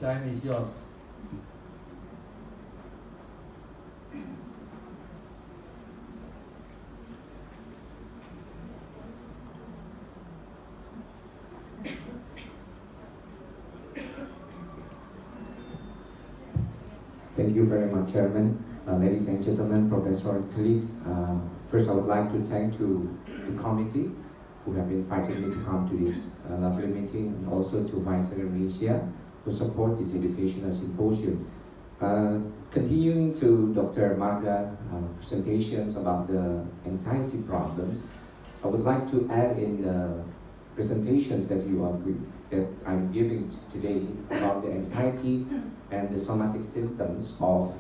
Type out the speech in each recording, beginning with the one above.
time is yours. Thank you very much, Chairman. Ladies and gentlemen, Professor and colleagues, first I would like to thank to the committee who have invited me to come to this lovely meeting, and also to Vice Indonesia who support this educational symposium. Continuing to Dr. Marga presentations about the anxiety problems, I would like to add in the presentations that I'm giving today about the anxiety and the somatic symptoms of,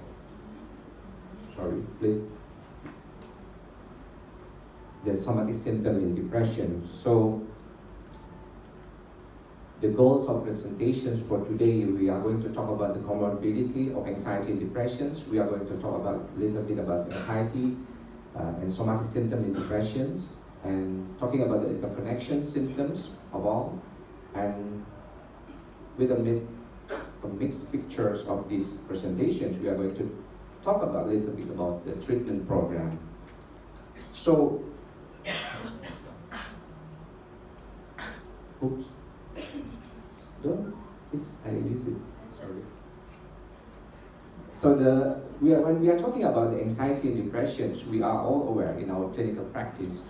the somatic symptom in depression. So the goals of presentations for today, we are going to talk about the comorbidity of anxiety and depressions. We are going to talk about a little bit about anxiety and somatic symptom in depressions, and talking about the interconnection symptoms of all, and with a mixed pictures of these presentations, we are going to talk about a little bit about the treatment program. So, oops, don't, this, I use it, sorry. So when we are talking about the anxiety and depressions, we are all aware in our clinical practice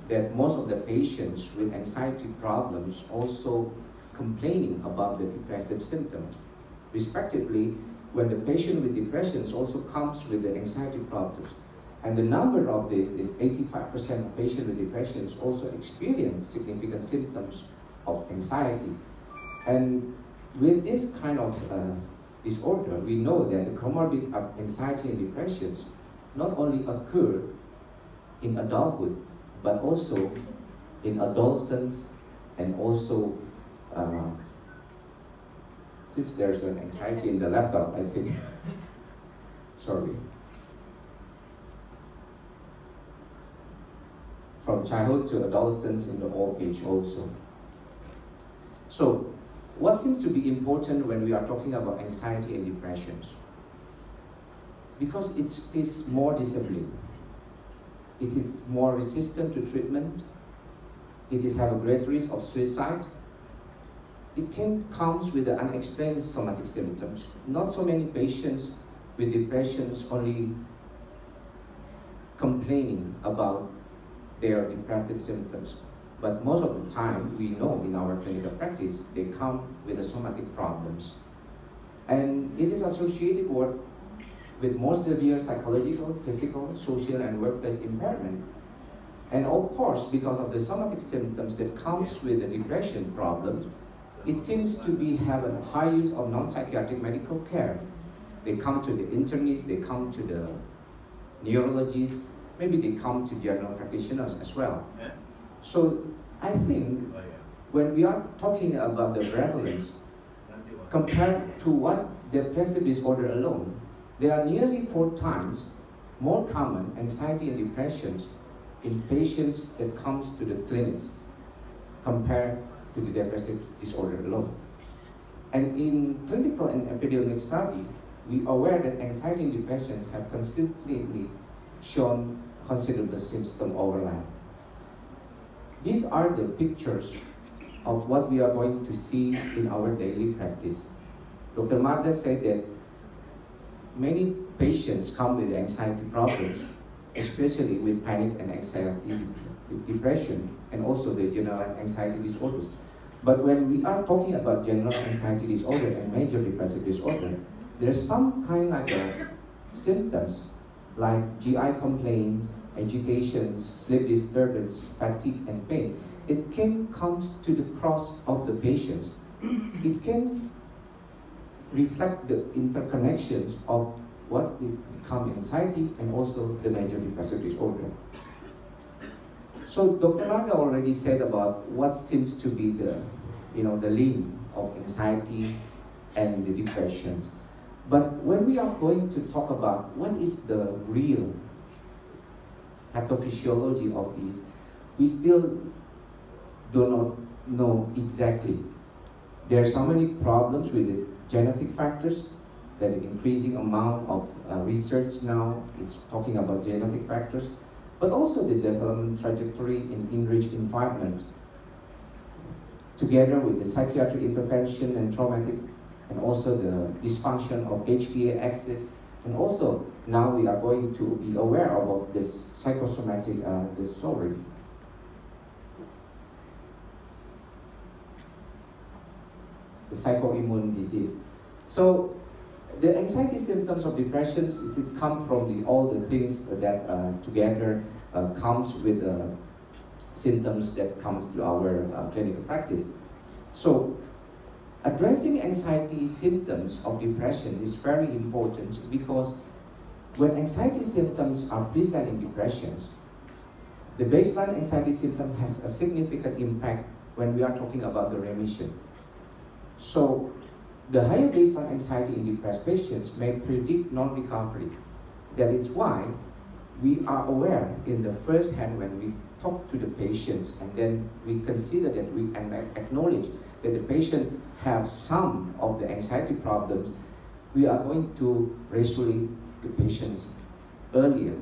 that most of the patients with anxiety problems also complaining about the depressive symptoms. Respectively, when the patient with depressions also comes with the anxiety problems. And the number of this is 85% of patients with depressions also experience significant symptoms of anxiety. And with this kind of disorder, we know that the comorbid anxiety and depressions not only occur in adulthood, but also in adolescence, and also since there's an anxiety in the laptop, I think. Sorry. From childhood to adolescence in the old age also. So, what seems to be important when we are talking about anxiety and depressions? Because it is more disabling. It is more resistant to treatment. It is have a great risk of suicide. It comes with the unexplained somatic symptoms. Not so many patients with depressions only complaining about their depressive symptoms, but most of the time we know in our clinical practice they come with the somatic problems. And it is associated with more severe psychological, physical, social, and workplace impairment. And of course, because of the somatic symptoms that comes with the depression problems, it seems to have a high use of non-psychiatric medical care. They come to the internists, they come to the neurologists, maybe they come to general practitioners as well. So I think when we are talking about the prevalence, compared to what depressive disorder alone, there are nearly 4 times more common anxiety and depressions in patients that comes to the clinics compared to the depressive disorder alone. And in clinical and epidemiologic study, we are aware that anxiety and depression have consistently shown considerable symptom overlap. These are the pictures of what we are going to see in our daily practice. Dr. Marga said that many patients come with anxiety problems, especially with panic and anxiety, depression, and also the general anxiety disorders. But when we are talking about general anxiety disorder and major depressive disorder, there's some kind like symptoms like GI complaints, agitations, sleep disturbance, fatigue, and pain. It comes to the cross of the patients. It can reflect the interconnections of what become anxiety and also the major depressive disorder. So Dr. Marga already said about what seems to be the link of anxiety and the depression. But when we are going to talk about what is the real pathophysiology of these, we still do not know exactly. There are so many problems with the genetic factors that the increasing amount of research now is talking about genetic factors, but also the development trajectory in enriched environment, together with the psychiatric intervention and traumatic, and also the dysfunction of HPA axis, and also now we are going to be aware about this psychosomatic disorder. The psychoimmune disease. So the anxiety symptoms of depressions it come from all the things that together comes with symptoms that comes to our clinical practice. So addressing anxiety symptoms of depression is very important because when anxiety symptoms are present in depressions, the baseline anxiety symptom has a significant impact when we are talking about the remission. So the higher baseline anxiety in depressed patients may predict non-recovery. That is why we are aware in the first hand when we talk to the patients, and then we consider that we acknowledge that the patient have some of the anxiety problems, we are going to resoluate the patients earlier.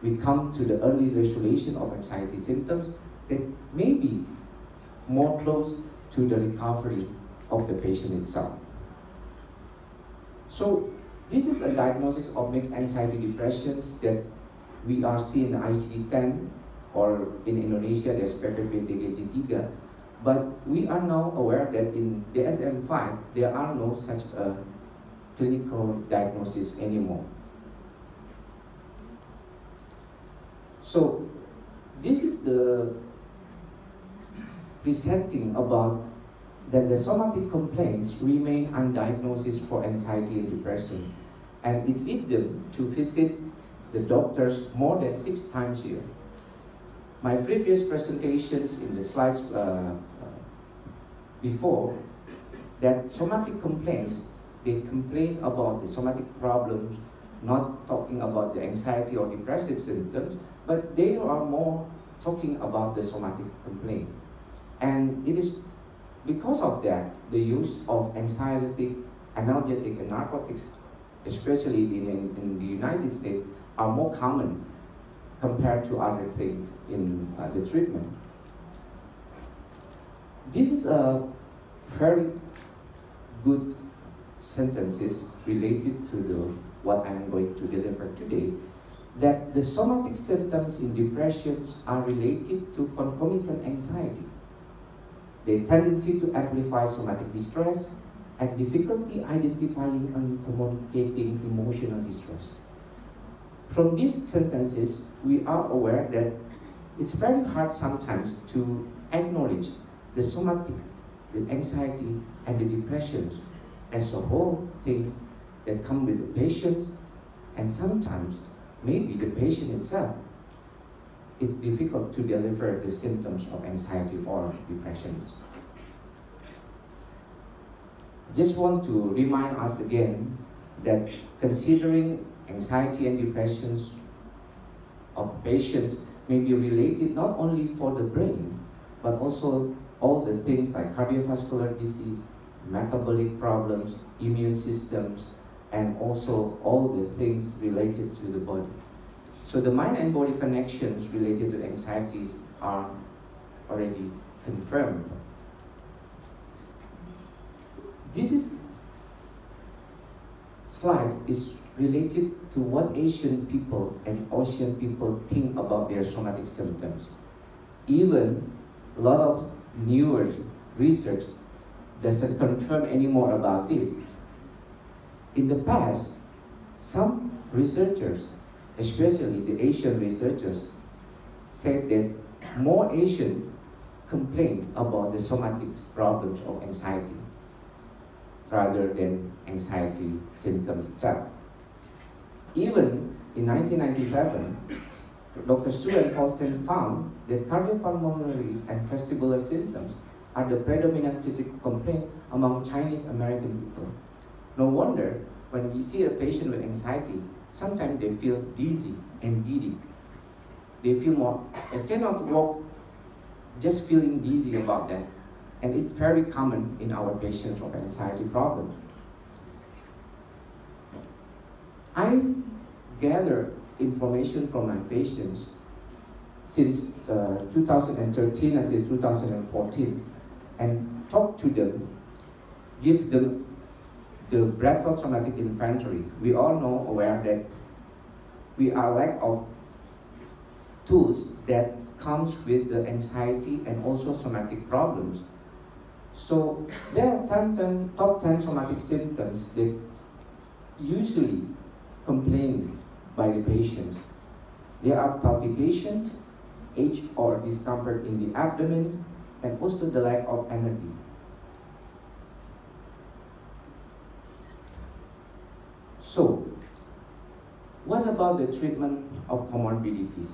We come to the early resolution of anxiety symptoms that may be more close to the recovery of the patient itself. So this is a diagnosis of mixed anxiety depressions that we are seeing in ICD-10, or in Indonesia there's PPP DGJ3, but we are now aware that in DSM-5 there are no such clinical diagnosis anymore. So this is the presenting about that the somatic complaints remain undiagnosed for anxiety and depression, and it leads them to visit the doctors more than 6 times a year. My previous presentations in the slides before, that somatic complaints, they complain about the somatic problems, not talking about the anxiety or depressive symptoms, but they are more talking about the somatic complaint. And it is because of that, the use of anxiolytic, analgesic, and narcotics, especially in the United States, are more common compared to other things in the treatment. This is a very good sentences related to what I'm going to deliver today, that the somatic symptoms in depressions are related to concomitant anxiety, the tendency to amplify somatic distress, and difficulty identifying and communicating emotional distress. From these sentences, we are aware that it's very hard sometimes to acknowledge the somatic, the anxiety, and the depressions as a whole things that come with the patients, and sometimes maybe the patient itself. It's difficult to deliver the symptoms of anxiety or depressions. Just want to remind us again that considering anxiety and depressions of patients may be related not only for the brain, but also all the things like cardiovascular disease, metabolic problems, immune systems, and also all the things related to the body. So the mind and body connections related to anxieties are already confirmed. This slide is related to what Asian people and Ocean people think about their somatic symptoms. Even a lot of newer research doesn't confirm anymore about this. In the past, some researchers, especially the Asian researchers, said that more Asian complain about the somatic problems of anxiety rather than anxiety symptoms itself. Even in 1997, Dr. Su and Falstein found that cardiopulmonary and vestibular symptoms are the predominant physical complaint among Chinese American people. No wonder when we see a patient with anxiety, sometimes they feel dizzy and giddy. They feel more, I cannot walk just feeling dizzy about that. And it's very common in our patients of anxiety problems. I gather information from my patients since 2013 until 2014 and talk to them, give them the breadth of somatic inventory. We all know aware that we are lack of tools that comes with the anxiety and also somatic problems. So there are top 10 somatic symptoms that usually complained by the patients. There are palpitations, ache or discomfort in the abdomen, and also the lack of energy. So, what about the treatment of comorbidities?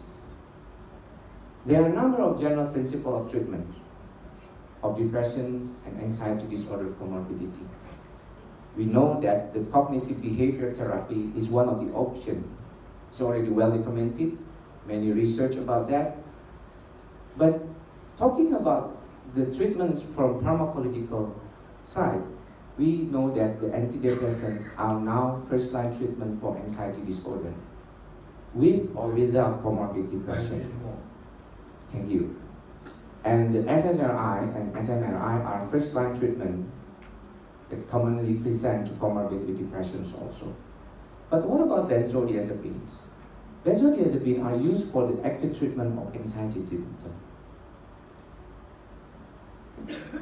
There are a number of general principles of treatment of depressions and anxiety disorder comorbidity. We know that the cognitive behavior therapy is one of the options. It's already well documented, many research about that. But talking about the treatments from pharmacological side, we know that the antidepressants are now first-line treatment for anxiety disorder, with or without comorbid depression. Thank you. And the SSRI and SNRI are first-line treatment that commonly present to comorbid with depressions also. But what about benzodiazepines? Benzodiazepines are used for the active treatment of anxiety symptoms.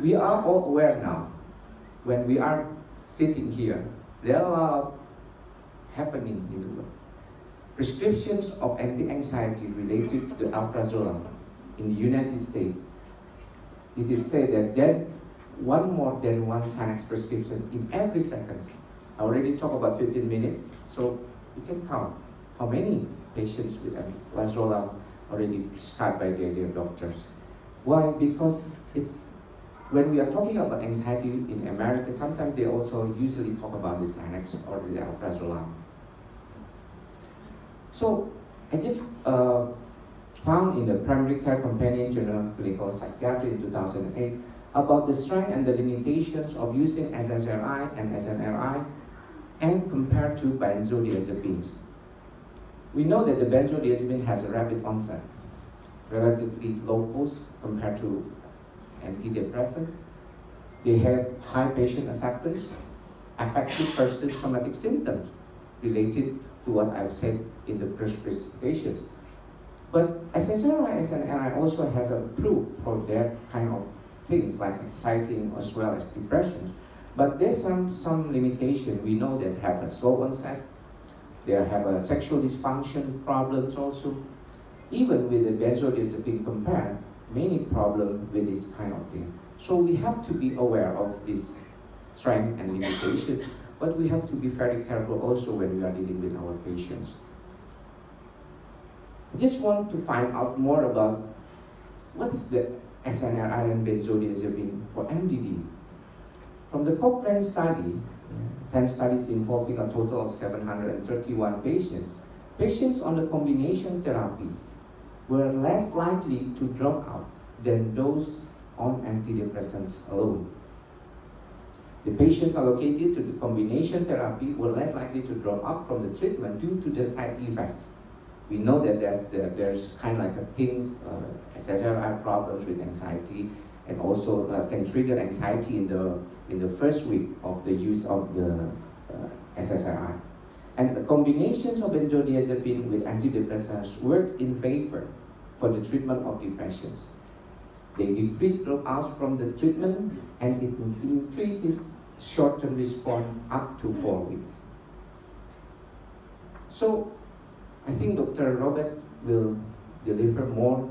We are all aware now, when we are sitting here, there are a lot happening in the world. Prescriptions of anti-anxiety related to the alprazolam in the United States, it is said that there one more than one Xanax prescription in every second. I already talked about 15 minutes, so you can count how many patients with alprazolam already prescribed by their doctors. Why? Because it's when we are talking about anxiety in America, sometimes they also usually talk about the Xanax or the alprazolam. So I just found in the Primary Care Companion Journal of Clinical Psychiatry in 2008 about the strength and the limitations of using SSRI and SNRI and compared to benzodiazepines. We know that the benzodiazepine has a rapid onset, relatively low cost compared to antidepressants. They have high patient acceptance, affective versus somatic symptoms related to what I've said in the first presentations. But SSRI, SNRI also has a proof for that kind of things like anxiety as well as depression. But there's some limitation. We know that have a slow onset. They have a sexual dysfunction problems also. Even with the benzodiazepine compared, many problems with this kind of thing. So we have to be aware of this strength and limitation, but we have to be very careful also when we are dealing with our patients. I just want to find out more about what is the SNRI and benzodiazepine for MDD. From the Cochrane study, 10 studies involving a total of 731 patients, patients on the combination therapy were less likely to drop out than those on antidepressants alone. The patients allocated to the combination therapy were less likely to drop out from the treatment due to the side effects. We know that there's kind of like a things, SSRI problems with anxiety, and also can trigger anxiety in the first week of the use of the SSRI. And the combinations of benzodiazepine with antidepressants works in favor for the treatment of depressions. They decrease dropouts from the treatment, and it increases short-term response up to 4 weeks. So I think Dr. Robert will deliver more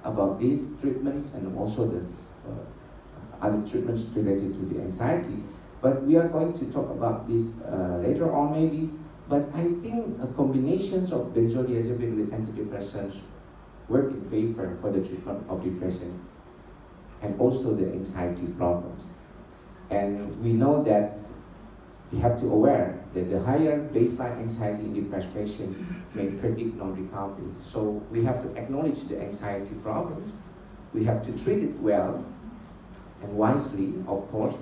about these treatments and also the other treatments related to the anxiety. But we are going to talk about this later on maybe. But I think combinations of benzodiazepine with antidepressants work in favor for the treatment of depression and also the anxiety problems. And we know that we have to be aware that the higher baseline anxiety in depressed patients may predict non-recovery. So we have to acknowledge the anxiety problems, We have to treat it well and wisely, of course,